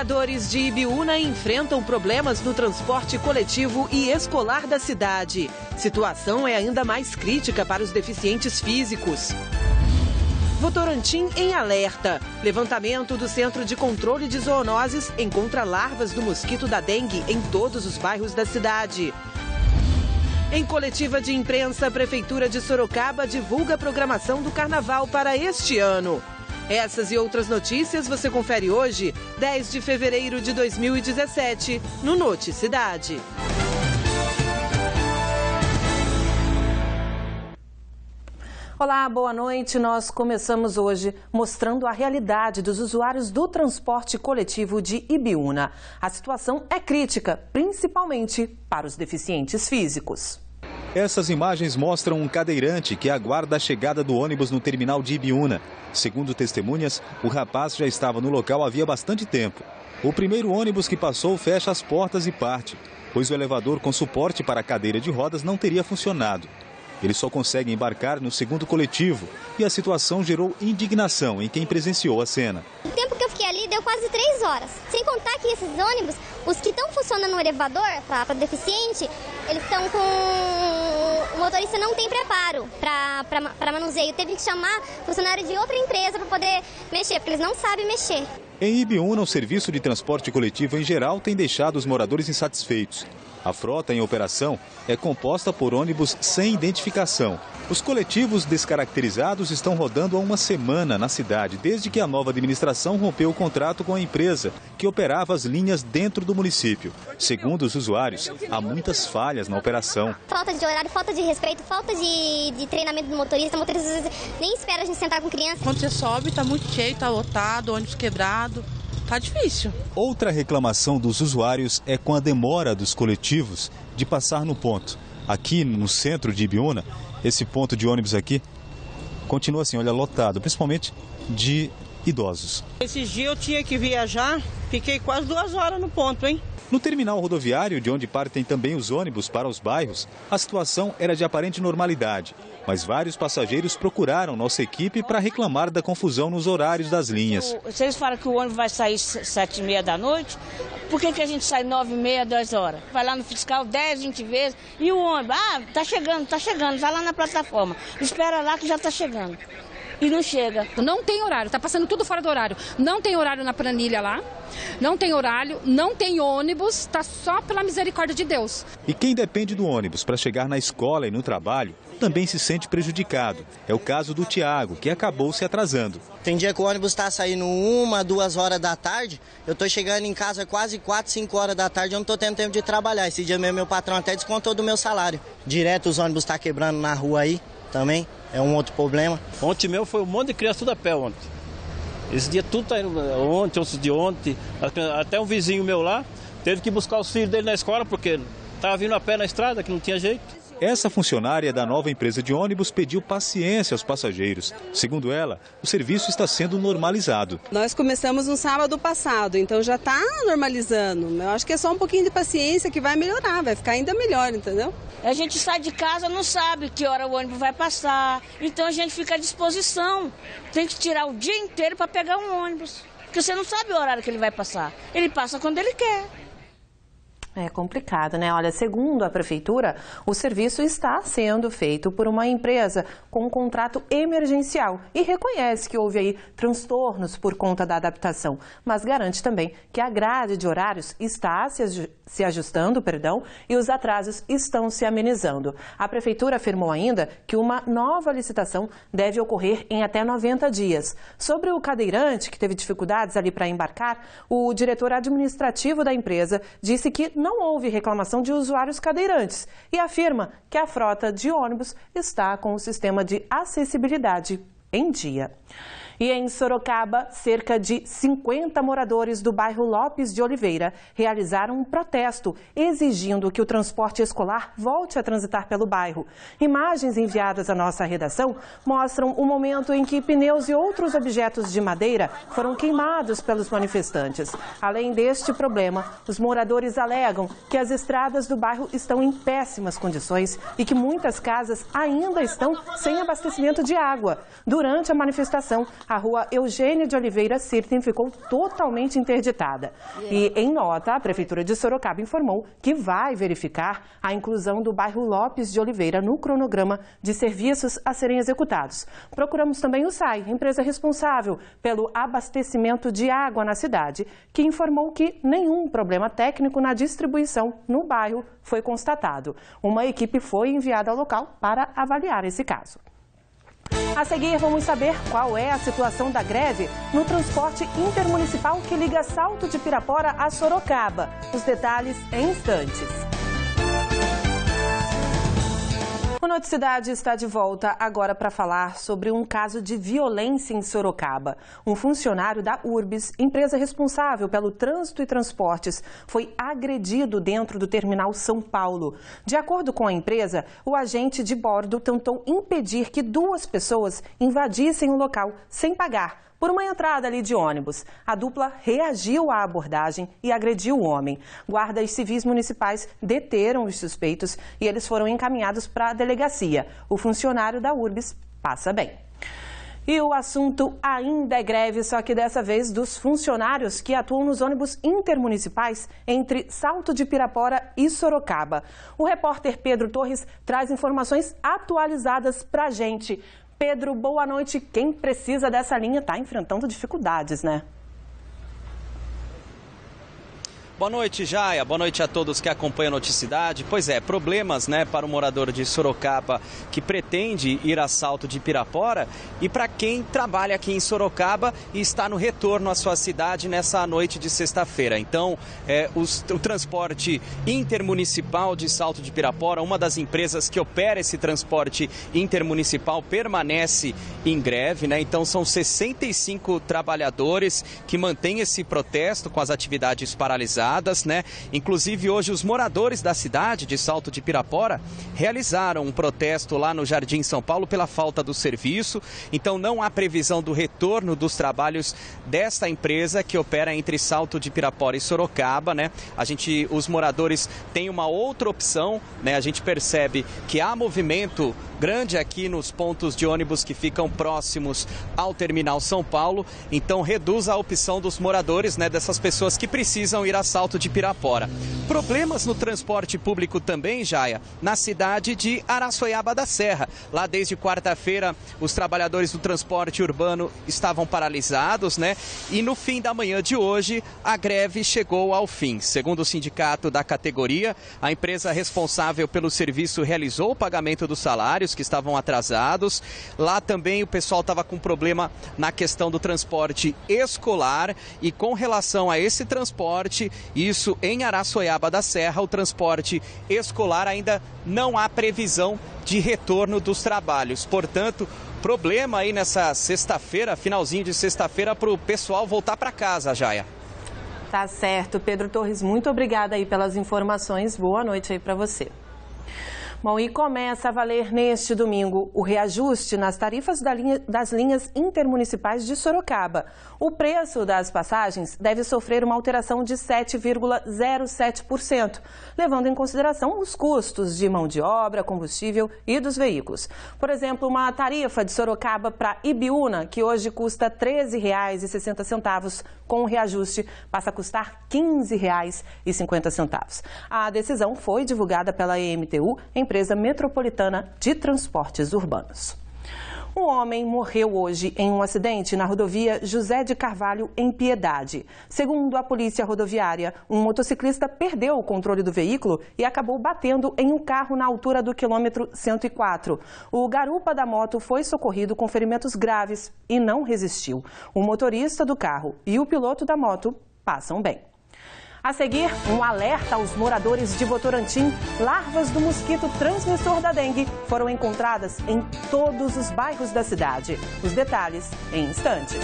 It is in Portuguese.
Moradores de Ibiúna enfrentam problemas no transporte coletivo e escolar da cidade. Situação é ainda mais crítica para os deficientes físicos. Votorantim em alerta. Levantamento do Centro de Controle de Zoonoses encontra larvas do mosquito da dengue em todos os bairros da cidade. Em coletiva de imprensa, a Prefeitura de Sorocaba divulga a programação do Carnaval para este ano. Essas e outras notícias você confere hoje, 10 de fevereiro de 2017, no Noticidade. Olá, boa noite. Nós começamos hoje mostrando a realidade dos usuários do transporte coletivo de Ibiúna. A situação é crítica, principalmente para os deficientes físicos. Essas imagens mostram um cadeirante que aguarda a chegada do ônibus no terminal de Ibiúna. Segundo testemunhas, o rapaz já estava no local havia bastante tempo. O primeiro ônibus que passou fecha as portas e parte, pois o elevador com suporte para a cadeira de rodas não teria funcionado. Ele só consegue embarcar no segundo coletivo e a situação gerou indignação em quem presenciou a cena. O tempo que eu fiquei ali deu quase 3 horas. Sem contar que esses ônibus, os que estão funcionando no elevador para deficiente, eles estão com... O motorista não tem preparo para manuseio. Teve que chamar funcionário de outra empresa para poder mexer, porque eles não sabem mexer. Em Ibiúna, o serviço de transporte coletivo em geral tem deixado os moradores insatisfeitos. A frota em operação é composta por ônibus sem identificação. Os coletivos descaracterizados estão rodando há uma semana na cidade, desde que a nova administração rompeu o contrato com a empresa que operava as linhas dentro do município. Segundo os usuários, há muitas falhas na operação. Falta de horário, falta de respeito, falta de treinamento do motorista. O motorista às vezes nem espera a gente sentar com criança. Quando você sobe, está muito cheio, está lotado, ônibus quebrado. Tá difícil. Outra reclamação dos usuários é com a demora dos coletivos de passar no ponto. Aqui no centro de Ibiúna, esse ponto de ônibus aqui continua assim, olha, lotado, principalmente de idosos. Esses dias eu tinha que viajar, fiquei quase 2 horas no ponto, hein? No terminal rodoviário, de onde partem também os ônibus para os bairros, a situação era de aparente normalidade. Mas vários passageiros procuraram nossa equipe para reclamar da confusão nos horários das linhas. Vocês falam que o ônibus vai sair 7h30 da noite, por que a gente sai 9h30, 2 horas? Vai lá no fiscal 10, 20 vezes e o ônibus, tá chegando, vai lá na plataforma. Espera lá que já tá chegando. E não chega. Não tem horário, tá passando tudo fora do horário. Não tem horário na planilha lá, não tem horário, não tem ônibus, tá só pela misericórdia de Deus. E quem depende do ônibus para chegar na escola e no trabalho também se sente prejudicado. É o caso do Tiago, que acabou se atrasando. Tem dia que o ônibus está saindo 1, 2 horas da tarde, eu estou chegando em casa quase 4, 5 horas da tarde, eu não estou tendo tempo de trabalhar. Esse dia mesmo meu patrão até descontou do meu salário. Direto os ônibus estão quebrando na rua aí também. É um outro problema. Ontem mesmo foi um monte de criança tudo a pé ontem. Esse dia tudo tá indo ontem, antes de ontem. Até um vizinho meu lá teve que buscar os filhos dele na escola porque estava vindo a pé na estrada, que não tinha jeito. Essa funcionária da nova empresa de ônibus pediu paciência aos passageiros. Segundo ela, o serviço está sendo normalizado. Nós começamos no sábado passado, então já está normalizando. Eu acho que é só um pouquinho de paciência que vai melhorar, vai ficar ainda melhor, entendeu? A gente sai de casa, não sabe que hora o ônibus vai passar, então a gente fica à disposição. Tem que tirar o dia inteiro para pegar um ônibus, porque você não sabe o horário que ele vai passar. Ele passa quando ele quer. É complicado, né? Olha, segundo a Prefeitura, o serviço está sendo feito por uma empresa com um contrato emergencial e reconhece que houve aí transtornos por conta da adaptação, mas garante também que a grade de horários está se ajustando, e os atrasos estão se amenizando. A Prefeitura afirmou ainda que uma nova licitação deve ocorrer em até 90 dias. Sobre o cadeirante, que teve dificuldades ali para embarcar, o diretor administrativo da empresa disse que não houve reclamação de usuários cadeirantes e afirma que a frota de ônibus está com o sistema de acessibilidade em dia. E em Sorocaba, cerca de 50 moradores do bairro Lopes de Oliveira realizaram um protesto exigindo que o transporte escolar volte a transitar pelo bairro. Imagens enviadas à nossa redação mostram o momento em que pneus e outros objetos de madeira foram queimados pelos manifestantes. Além deste problema, os moradores alegam que as estradas do bairro estão em péssimas condições e que muitas casas ainda estão sem abastecimento de água. Durante a manifestação, A rua Eugênia de Oliveira Sirten ficou totalmente interditada. E, em nota, a Prefeitura de Sorocaba informou que vai verificar a inclusão do bairro Lopes de Oliveira no cronograma de serviços a serem executados. Procuramos também o SAI, empresa responsável pelo abastecimento de água na cidade, que informou que nenhum problema técnico na distribuição no bairro foi constatado. Uma equipe foi enviada ao local para avaliar esse caso. A seguir, vamos saber qual é a situação da greve no transporte intermunicipal que liga Salto de Pirapora a Sorocaba. Os detalhes em instantes. O Noticidade está de volta agora para falar sobre um caso de violência em Sorocaba. Um funcionário da Urbis, empresa responsável pelo trânsito e transportes, foi agredido dentro do terminal São Paulo. De acordo com a empresa, o agente de bordo tentou impedir que 2 pessoas invadissem o local sem pagar, por uma entrada ali de ônibus. A dupla reagiu à abordagem e agrediu o homem. Guardas civis municipais deteram os suspeitos e eles foram encaminhados para a delegacia. O funcionário da Urbis passa bem. E o assunto ainda é greve, só que dessa vez dos funcionários que atuam nos ônibus intermunicipais entre Salto de Pirapora e Sorocaba. O repórter Pedro Torres traz informações atualizadas para a gente. Pedro, boa noite. Quem precisa dessa linha está enfrentando dificuldades, né? Boa noite, Jaia. Boa noite a todos que acompanham a Noticidade. Pois é, problemas, né, para o morador de Sorocaba que pretende ir a Salto de Pirapora e para quem trabalha aqui em Sorocaba e está no retorno à sua cidade nessa noite de sexta-feira. Então, o transporte intermunicipal de Salto de Pirapora, uma das empresas que opera esse transporte intermunicipal, permanece em greve, né? Então, são 65 trabalhadores que mantêm esse protesto com as atividades paralisadas. Né? Inclusive, hoje, os moradores da cidade de Salto de Pirapora realizaram um protesto lá no Jardim São Paulo pela falta do serviço. Então, não há previsão do retorno dos trabalhos desta empresa que opera entre Salto de Pirapora e Sorocaba, né? Os moradores têm uma outra opção, né? A gente percebe que há movimento grande aqui nos pontos de ônibus que ficam próximos ao Terminal São Paulo. Então, reduz a opção dos moradores, né? Dessas pessoas que precisam ir a Salto de Pirapora. Problemas no transporte público também, Jaia, na cidade de Araçoiaba da Serra. Lá desde quarta-feira, os trabalhadores do transporte urbano estavam paralisados, né? E no fim da manhã de hoje, a greve chegou ao fim. Segundo o sindicato da categoria, a empresa responsável pelo serviço realizou o pagamento dos salários que estavam atrasados. Lá também o pessoal estava com problema na questão do transporte escolar e com relação a esse transporte, isso em Araçoiaba da Serra, o transporte escolar ainda não há previsão de retorno dos trabalhos. Portanto, problema aí nessa sexta-feira, finalzinho de sexta-feira, para o pessoal voltar para casa, Jaia. Tá certo, Pedro Torres, muito obrigada aí pelas informações. Boa noite aí para você. Bom, e começa a valer neste domingo o reajuste nas tarifas das linhas intermunicipais de Sorocaba. O preço das passagens deve sofrer uma alteração de 7,07%, levando em consideração os custos de mão de obra, combustível e dos veículos. Por exemplo, uma tarifa de Sorocaba para Ibiúna, que hoje custa R$ 13,60, com o reajuste passa a custar R$ 15,50. A decisão foi divulgada pela EMTU, Empresa Metropolitana de Transportes Urbanos. Um homem morreu hoje em um acidente na rodovia José de Carvalho, em Piedade. Segundo a polícia rodoviária, um motociclista perdeu o controle do veículo e acabou batendo em um carro na altura do quilômetro 104. O garupa da moto foi socorrido com ferimentos graves e não resistiu. O motorista do carro e o piloto da moto passam bem. A seguir, um alerta aos moradores de Votorantim. Larvas do mosquito transmissor da dengue foram encontradas em todos os bairros da cidade. Os detalhes em instantes.